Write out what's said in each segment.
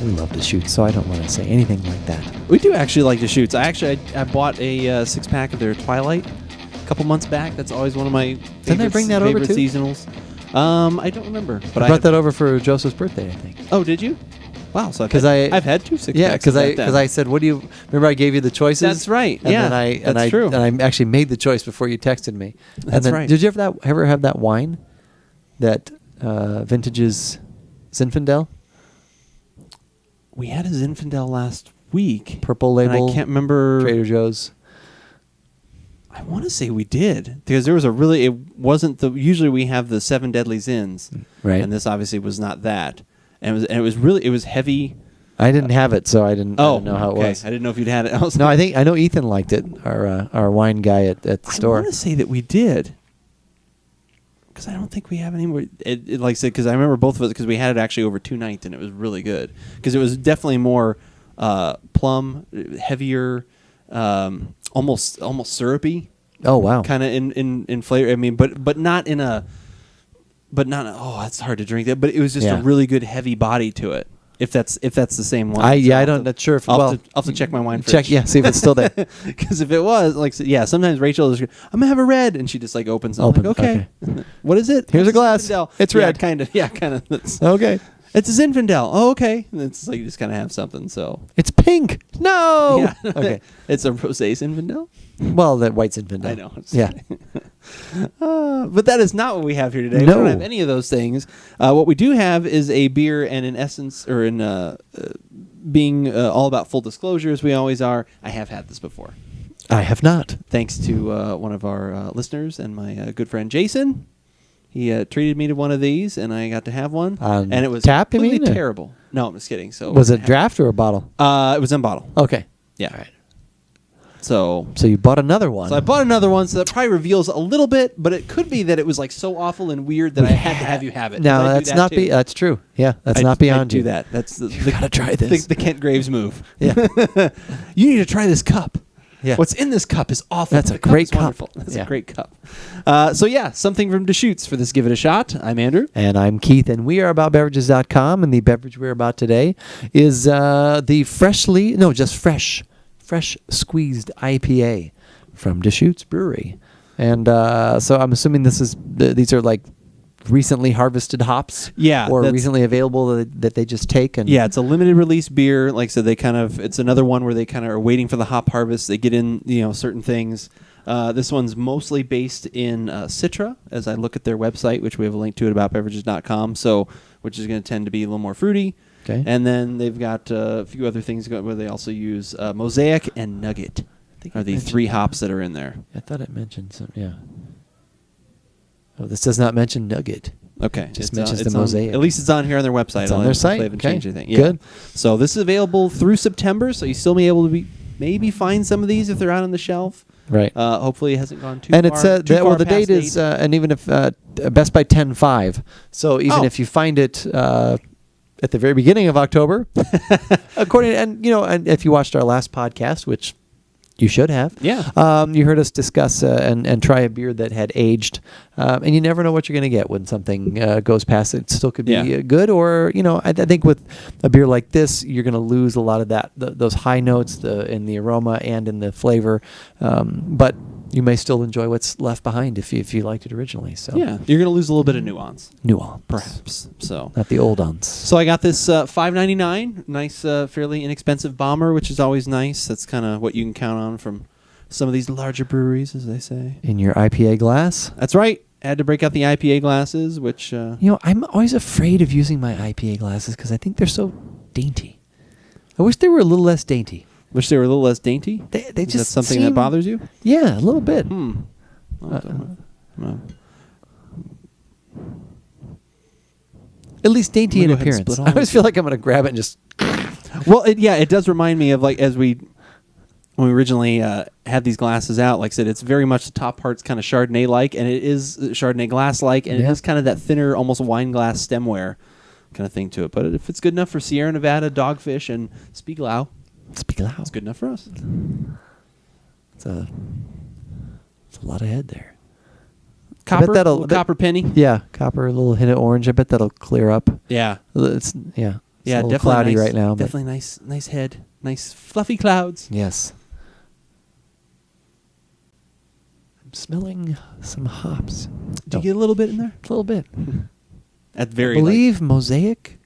We love Deschutes, so I don't want to say anything like that. We do actually like Deschutes. I bought a 6-pack of their Twilight a couple months back. That's always one of my Didn't I bring that over too? seasonals. I don't remember. But I brought that over for Joseph's birthday, I think. Oh, did you? Wow, so I've had 2 6-packs. Yeah, because I said, what do you remember? I gave you the choices. That's right. And yeah, that's true. And I actually made the choice before you texted me. That's right. Did you ever have that wine, that vintage's Zinfandel? We had a Zinfandel last week. Purple label. And I can't remember. Trader Joe's. I want to say we did, because there was it wasn't usually we have the 7 Deadly Zins. Right. And this obviously was not that. And it was heavy. I didn't have it, so I didn't know how it was. I didn't know if you'd had it. No, I know Ethan liked it, our wine guy at the store. I want to say that we did, because I don't think we have any more. Like I said, because I remember both of us, because we had it actually over 2 nights, and it was really good. Because it was definitely more plum, heavier, almost syrupy. Oh wow! Kind of in flavor. I mean, but not in a. But not. Oh, it's hard to drink that. But it was just a really good heavy body to it. If that's the same one. Not sure if. I'll have to check my wine fridge. Check, see if it's still there. Because if it was, sometimes Rachel is, I'm gonna have a red, and she just opens. I'm like, okay. What is it? Here's a glass. Zinfandel. It's red. Kind of. Yeah, kind of. Okay. It's a Zinfandel. Oh, okay. And it's like you just kind of have something. So it's pink. No. Yeah. Okay. It's a rosé Zinfandel. Well, that white Zinfandel. I know. Yeah. But that is not what we have here today. No. We don't have any of those things. What we do have is a beer, and in essence, or in being all about full disclosure, as we always are, I have had this before. I have not. Thanks to one of our listeners and my good friend Jason. He treated me to one of these, and I got to have one. And it was tap, you completely mean, terrible. No, I'm just kidding. So was it draft or a bottle? It was in bottle. Okay. Yeah. All right. So you bought another one. So I bought another one, so that probably reveals a little bit, but it could be that it was so awful and weird that I had to have you have it. No, that's true. Yeah, that's not beyond you. Do that. That's you gotta try this. The Kent Graves move. Yeah. You need to try this cup. Yeah. What's in this cup is awful. That's a great cup. That's a great cup. Something from Deschutes for this Give It a Shot. I'm Andrew. And I'm Keith, and we are AboutBeverages.com, and the beverage we're about today is the fresh squeezed IPA from Deschutes Brewery. And so I'm assuming these are like recently harvested hops, or recently available that they just take. And it's a limited release beer. Like I said, it's another one where they kind of are waiting for the hop harvest. They get in certain things. This one's mostly based in Citra, as I look at their website, which we have a link to at AboutBeverages.com, which is going to tend to be a little more fruity. Okay. And then they've got a few other things where they also use Mosaic and Nugget are the 3 hops that are in there. I thought it mentioned some, yeah. Oh, this does not mention Nugget. Okay. Just mentions the Mosaic. At least it's on here on their website. It's on their site. They haven't changed anything. Yeah. Good. So this is available through September, so you still may be able to maybe find some of these if they're out on the shelf. Right. Hopefully it hasn't gone too and far. And the date is, and even if Best by 10/5. So even if you find it at the very beginning of October, and if you watched our last podcast, which you should have, you heard us discuss and try a beer that had aged, and you never know what you're going to get when something goes past it. It still could be good, or I think with a beer like this, you're going to lose a lot of those high notes in the aroma and in the flavor, but you may still enjoy what's left behind if you liked it originally. So you're going to lose a little bit of nuance, perhaps. So not the old ons. So I got this $5.99, nice, fairly inexpensive bomber, which is always nice. That's kind of what you can count on from some of these larger breweries, as they say. In your IPA glass. That's right. I had to break out the IPA glasses, which I'm always afraid of using my IPA glasses because I think they're so dainty. I wish they were a little less dainty. Wish they were a little less dainty? They is just that something that bothers you? Yeah, a little bit. At least dainty in appearance. I always feel like I'm going to grab it and just... Well, it does remind me of when we originally had these glasses out. Like I said, it's very much the top part's kind of Chardonnay-like, and it is Chardonnay glass-like, and it has kind of that thinner, almost wine glass stemware kind of thing to it. But if it's good enough for Sierra Nevada, Dogfish, and Spiegelau, it's good enough for us. It's a lot of head there. Copper penny. Yeah, copper, a little hint of orange. I bet that'll clear up. Yeah. It's Yeah, a little definitely cloudy nice, right now. But Definitely nice head, nice fluffy clouds. yes. I'm smelling some hops. Did you get a little bit in there? A little bit. At very, I believe Mosaic.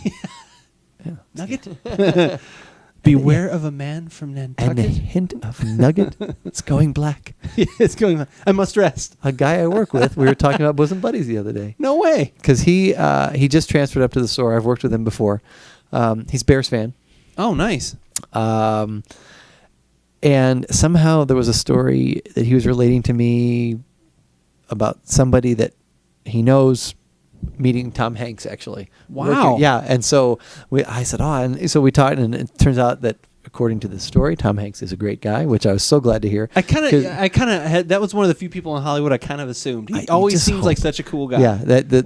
Yeah. Nugget. Beware of a man from And a Nantucket. hint of nugget. It's going black. It's going. I must rest. A guy I work with, we were talking about bosom buddies the other day. No way. Because he just transferred up to the store. I've worked with him before. He's Bears fan. Oh, nice. And somehow there was a story that he was relating to me about somebody that he knows meeting Tom Hanks, actually. Wow. Working, yeah. And so I said, and so we talked, and it turns out that according to this story, Tom Hanks is a great guy, which I was so glad to hear. I kind of had, that was one of the few people in Hollywood I kind of assumed. He always seems like such a cool guy. Yeah.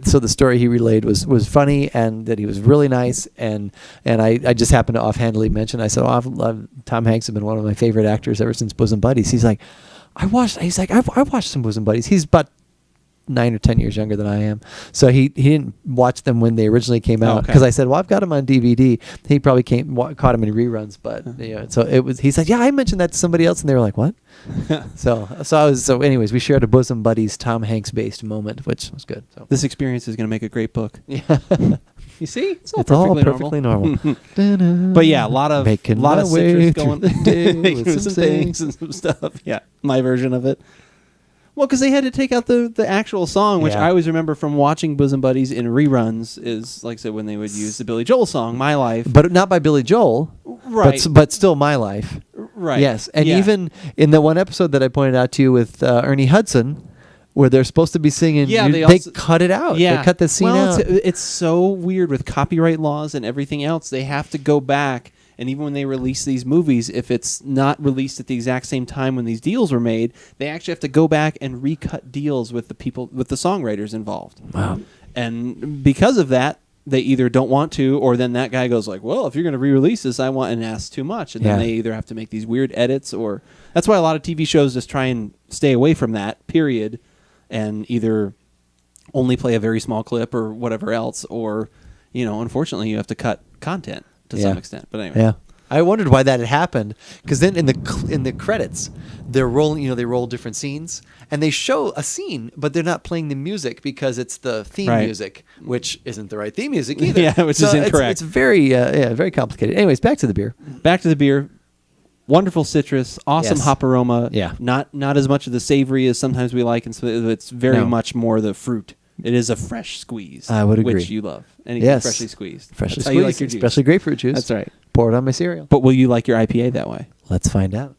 So the story he relayed was funny, and that he was really nice, and I just happened to offhandedly mention, I said, Tom Hanks has been one of my favorite actors ever since Bosom Buddies. He's like, I watched some Bosom Buddies. He's about 9 or 10 years younger than I am, so he didn't watch them when they originally came out, because I said, well, I've got them on DVD. He probably caught them in reruns, but so it was. He said, yeah, I mentioned that to somebody else, and they were like, what? so anyways, we shared a Bosom Buddies Tom Hanks based moment, which was good. So This experience is going to make a great book. yeah, You see, it's it's all perfectly normal. But yeah, a lot of Making my citrus way going through the day with with some some things and some stuff. Yeah, my version of it. Well, because they had to take out the actual song, which Yeah. I always remember from watching Bosom Buddies in reruns. Is like I said, when they would use the Billy Joel song, "My Life," But not by Billy Joel, right? But still, My Life. Right. Yes, and Yeah. even in the one episode that I pointed out to you with Ernie Hudson, where they're supposed to be singing, Yeah, they also- cut it out. Yeah, They cut the scene out. It's so weird with copyright laws and everything else. They have to go back, and even when they release these movies, if it's not released at the exact same time when these deals were made, they actually have to go back and recut deals with the people, with the songwriters involved. Wow. And because of that, they either don't want to, or then that guy goes like, well, if you're going to re-release this, I want, and ask too much. And then Yeah. they either have to make these weird edits, or that's why a lot of TV shows just try and stay away from that, period, and either only play a very small clip or whatever else, or, unfortunately you have to cut content to some extent. But anyway. Yeah. I wondered why that had happened, because then in the credits, they're rolling. They roll different scenes, and they show a scene, but they're not playing the music because it's the theme music, which isn't the right theme music either. Yeah, which is incorrect. It's very very complicated. Anyways, back to the beer. Back to the beer. Wonderful citrus, awesome Yes. hop aroma. Yeah. Not as much of the savory as sometimes we like, and so it's very much more the fruit. It is a fresh squeeze. I would agree. Which you love. Anything Yes. freshly squeezed. Freshly That's how squeezed, you like your juice. especially grapefruit juice. That's right. Pour it on my cereal. But will you like your IPA that way? Let's find out.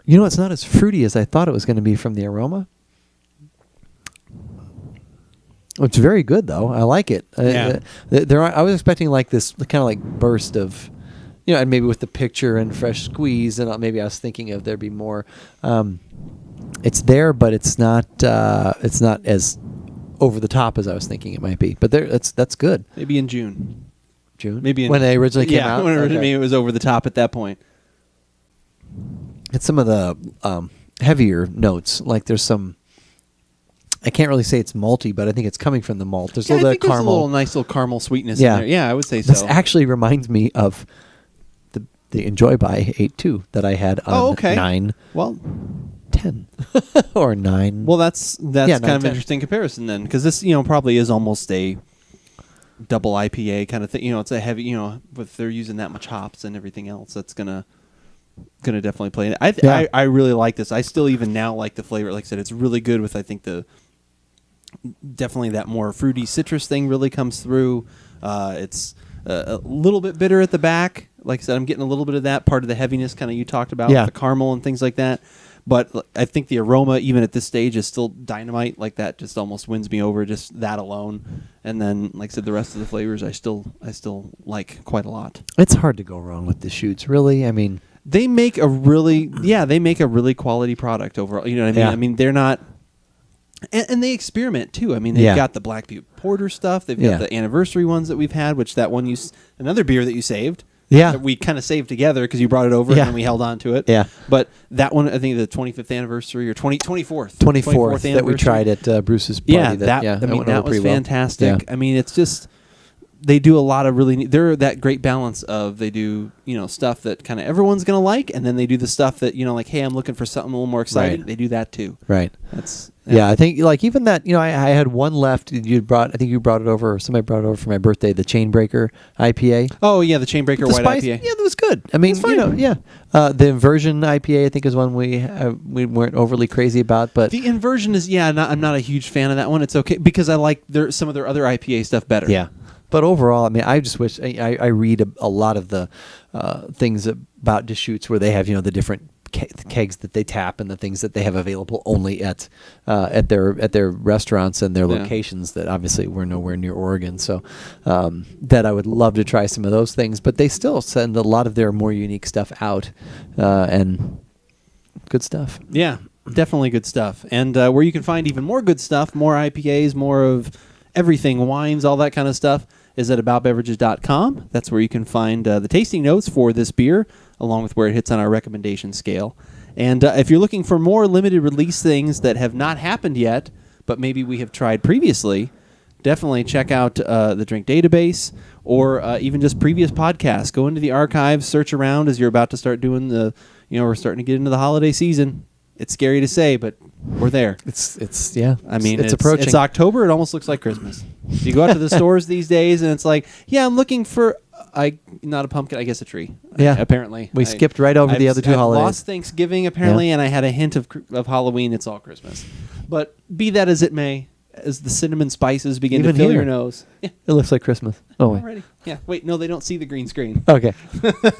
It's not as fruity as I thought it was going to be from the aroma. It's very good, though. I like it. Yeah. I was expecting like this kind of like burst of, and maybe with the picture and fresh squeeze, and maybe I was thinking of there'd be more. It's there, but it's not as over the top as I was thinking it might be. But that's good. Maybe in June. June, Maybe when they originally came out. when Okay. it was over the top at that point. It's some of the heavier notes. Like there's some. I can't really say it's malty, but I think it's coming from the malt. There's a little bit of caramel. There's a nice little caramel sweetness Yeah. in there. Yeah, I would say so. This actually reminds me of the Enjoy By 8.2 that I had on 9, Well, 10 or 9. well, that's kind of 9, an 10. interesting comparison then, because this probably is almost a double IPA kind of thing. It's a heavy. If they're using that much hops and everything else, that's gonna definitely play. I really like this. I still even now like the flavor. Like I said, it's really good with. I think definitely that more fruity citrus thing really comes through. It's a little bit bitter at the back. Like I said, I'm getting a little bit of that part of the heaviness kind of you talked about, with the caramel and things like that. But I think the aroma, even at this stage, is still dynamite. Like that just almost wins me over, just that alone. And then, like I said, the rest of the flavors I still like quite a lot. It's hard to go wrong with Deschutes, really. I mean, they make a really quality product overall. You know what I mean? Yeah. I mean, they're not. And they experiment too. I mean, they've got the Black Butte Porter stuff. They've got the anniversary ones that we've had, which that one another beer that you saved Yeah. that we kind of saved together because you brought it over Yeah. and then we held on to it. Yeah. But that one, I think the 25th anniversary or 24th. 24th that we anniversary. tried at Bruce's party. Yeah, that went over was pretty well. fantastic. Yeah. I mean, it's just they do a lot of really. They're that great balance of they do stuff that kind of everyone's gonna like, and then they do the stuff that like, hey, I'm looking for something a little more exciting. Right. They do that too. Right. That's Yeah, I think like even that, I had one left. I think you brought it over, or somebody brought it over for my birthday, the Chainbreaker IPA. Oh yeah, the Chainbreaker The White spice, IPA. Yeah, that was good. I mean, It's fine. yeah. The Inversion IPA, I think, is one we weren't overly crazy about, but The Inversion is I'm not a huge fan of that one. It's okay because I like some of their other IPA stuff better. yeah. But overall, I mean, I just wish I read a lot of the things about Deschutes where they have the different kegs that they tap and the things that they have available only at their restaurants and their locations that obviously we're nowhere near Oregon. So that I would love to try some of those things, but they still send a lot of their more unique stuff out and good stuff. Yeah, definitely good stuff. And where you can find even more good stuff, more IPAs, more of everything, wines, all that kind of stuff, is at AboutBeverages.com. That's where you can find the tasting notes for this beer, along with where it hits on our recommendation scale. And if you're looking for more limited release things that have not happened yet, but maybe we have tried previously, definitely check out the Drink Database or even just previous podcasts. Go into the archives, search around as you're about to start doing we're starting to get into the holiday season. It's scary to say, but we're there. It's yeah. I mean, it's approaching. It's October. It almost looks like Christmas. You go out to the stores these days, and it's like, yeah, I'm looking for not a pumpkin, I guess a tree. Yeah. Apparently, We skipped right over the other two I've holidays. lost Thanksgiving apparently, and I had a hint of Halloween. It's all Christmas. But be that as it may, as the cinnamon spices begin Even to fill here. your nose, It looks like Christmas. Oh wait. already. Yeah. Wait, no, they don't see the green screen. Okay.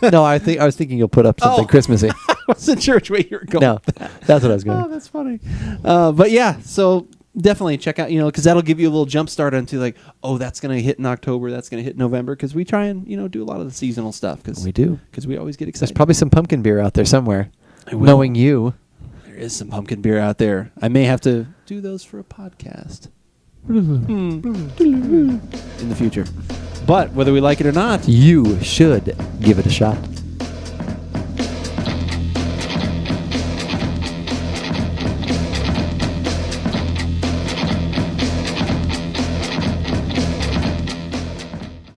No, I was thinking you'll put up something Oh. Christmassy. I wasn't sure which way you were going. No, that's what I was going. Oh, that's funny. But yeah, so definitely check out, because that'll give you a little jump start into like, oh, that's going to hit in October, that's going to hit in November, because we try and, do a lot of the seasonal stuff. Cause, We do. Because we always get There's excited. probably some pumpkin beer out there somewhere. I will. Knowing you. There is some pumpkin beer out there. I may have to do those for a podcast. In the future. But whether we like it or not, You should give it a shot.